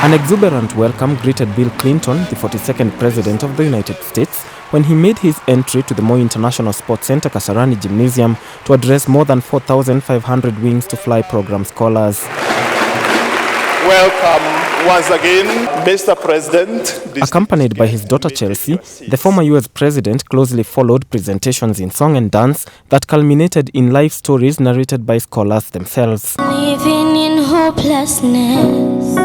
An exuberant welcome greeted Bill Clinton, the 42nd President of the United States, when he made his entry to the Moi International Sports Center Kasarani Gymnasium to address more than 4,500 Wings to Fly program scholars. Welcome once again, Mr. President. Accompanied by his daughter Chelsea, the former US president closely followed presentations in song and dance that culminated in life stories narrated by scholars themselves. Living in hopelessness,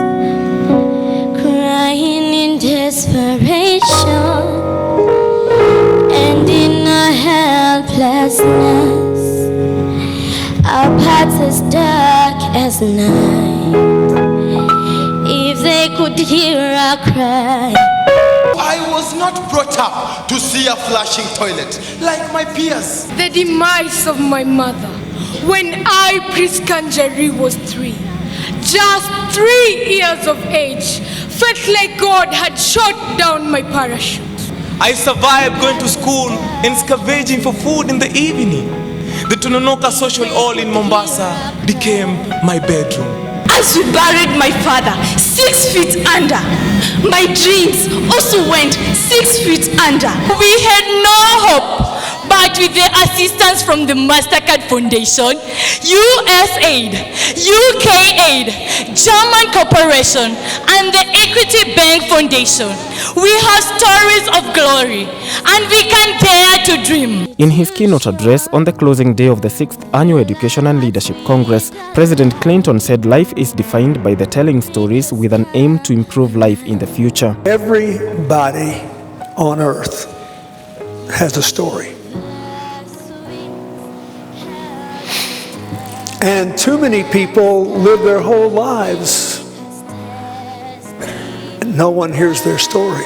crying in desperation, and in our helplessness, our paths as dark as night. If they could hear our cry. I was not brought up to see a flashing toilet like my peers. The demise of my mother when I, Priskanjari, was 3. Just 3 years of age, felt like God had shot down my parachute. I survived going to school and scavenging for food in the evening. The Tononoka Social Hall in Mombasa became my bedroom. As we buried my father 6 feet under, my dreams also went 6 feet under. We had no hope, but with the assistance from the MasterCard Foundation, USAID, UK Aid, German Corporation, and the Equity Bank Foundation, we have stories of glory, and we can dare to dream. In his keynote address on the closing day of the 6th Annual Education and Leadership Congress, President Clinton said life is defined by the telling stories with an aim to improve life in the future. Everybody on earth has a story. And too many people live their whole lives and no one hears their story.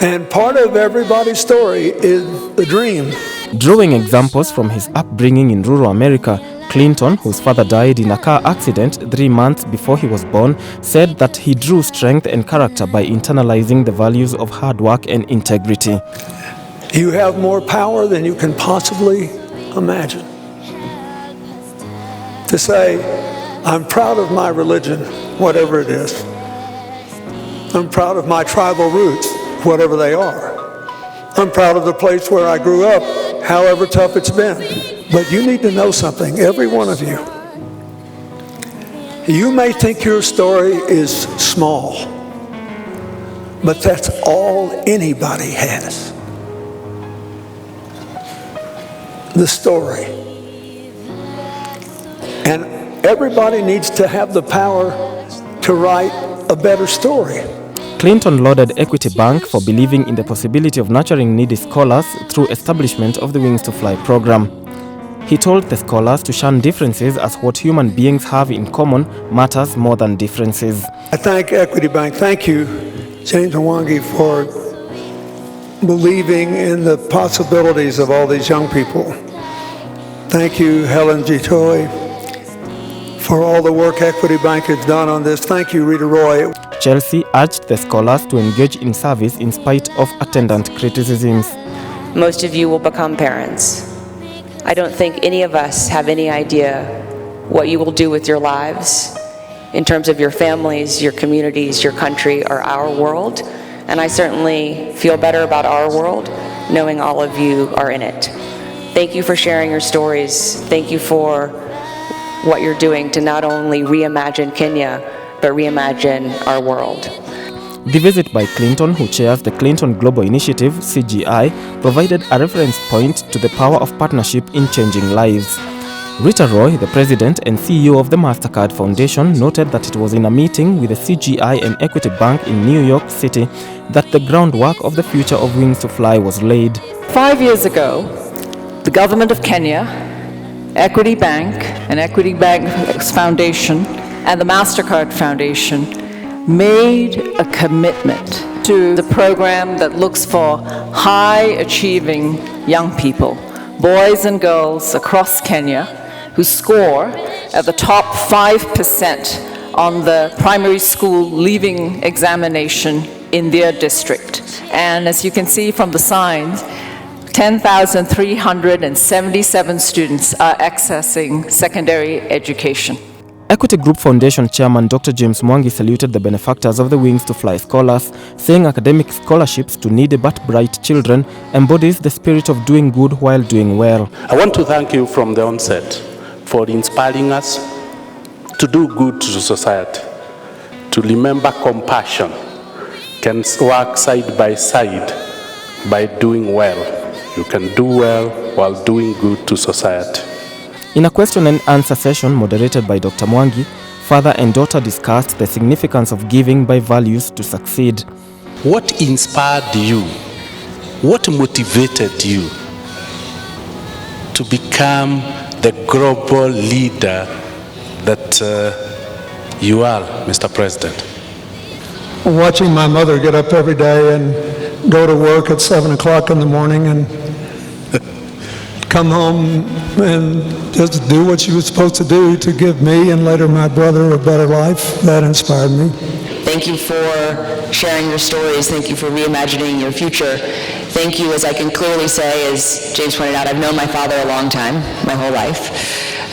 And part of everybody's story is the dream. Drawing examples from his upbringing in rural America, Clinton, whose father died in a car accident 3 months before he was born, said that he drew strength and character by internalizing the values of hard work and integrity. You have more power than you can possibly imagine. To say, I'm proud of my religion, whatever it is. I'm proud of my tribal roots, whatever they are. I'm proud of the place where I grew up, however tough it's been. But you need to know something, every one of you. You may think your story is small, but that's all anybody has. The story. And everybody needs to have the power to write a better story. Clinton lauded Equity Bank for believing in the possibility of nurturing needy scholars through establishment of the Wings to Fly program. He told the scholars to shun differences as what human beings have in common matters more than differences. I thank Equity Bank. Thank you, James Mwangi, for believing in the possibilities of all these young people. Thank you, Helen Gitoy, for all the work Equity Bank has done on this. Thank you, Rita Roy. Chelsea urged the scholars to engage in service in spite of attendant criticisms. Most of you will become parents. I don't think any of us have any idea what you will do with your lives in terms of your families, your communities, your country, or our world. And I certainly feel better about our world knowing all of you are in it. Thank you for sharing your stories. Thank you for what you're doing to not only reimagine Kenya, but reimagine our world. The visit by Clinton, who chairs the Clinton Global Initiative, CGI, provided a reference point to the power of partnership in changing lives. Rita Roy, the president and CEO of the MasterCard Foundation, noted that it was in a meeting with the CGI and Equity Bank in New York City that the groundwork of the future of Wings to Fly was laid. 5 years ago, the government of Kenya, Equity Bank and Equity Bank's Foundation, and the MasterCard Foundation made a commitment to the program that looks for high-achieving young people, boys and girls across Kenya, who score at the top 5% on the primary school leaving examination in their district. And as you can see from the signs, 10,377 students are accessing secondary education. Equity Group Foundation Chairman Dr. James Mwangi saluted the benefactors of the Wings to Fly scholars, saying academic scholarships to needy but bright children embodies the spirit of doing good while doing well. I want to thank you from the onset for inspiring us to do good to society, to remember compassion can work side by side by doing well. You can do well while doing good to society. In a question and answer session moderated by Dr. Mwangi, father and daughter discussed the significance of giving by values to succeed. What inspired you? What motivated you to become the global leader that you are, Mr. President? Watching my mother get up every day and go to work at 7 o'clock in the morning and come home and just do what she was supposed to do to give me and later my brother a better life, that inspired me. Thank you for sharing your stories. Thank you for reimagining your future. Thank you, as I can clearly say, as James pointed out, I've known my father a long time, my whole life,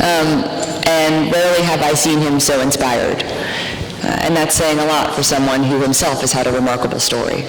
and rarely have I seen him so inspired. And that's saying a lot for someone who himself has had a remarkable story.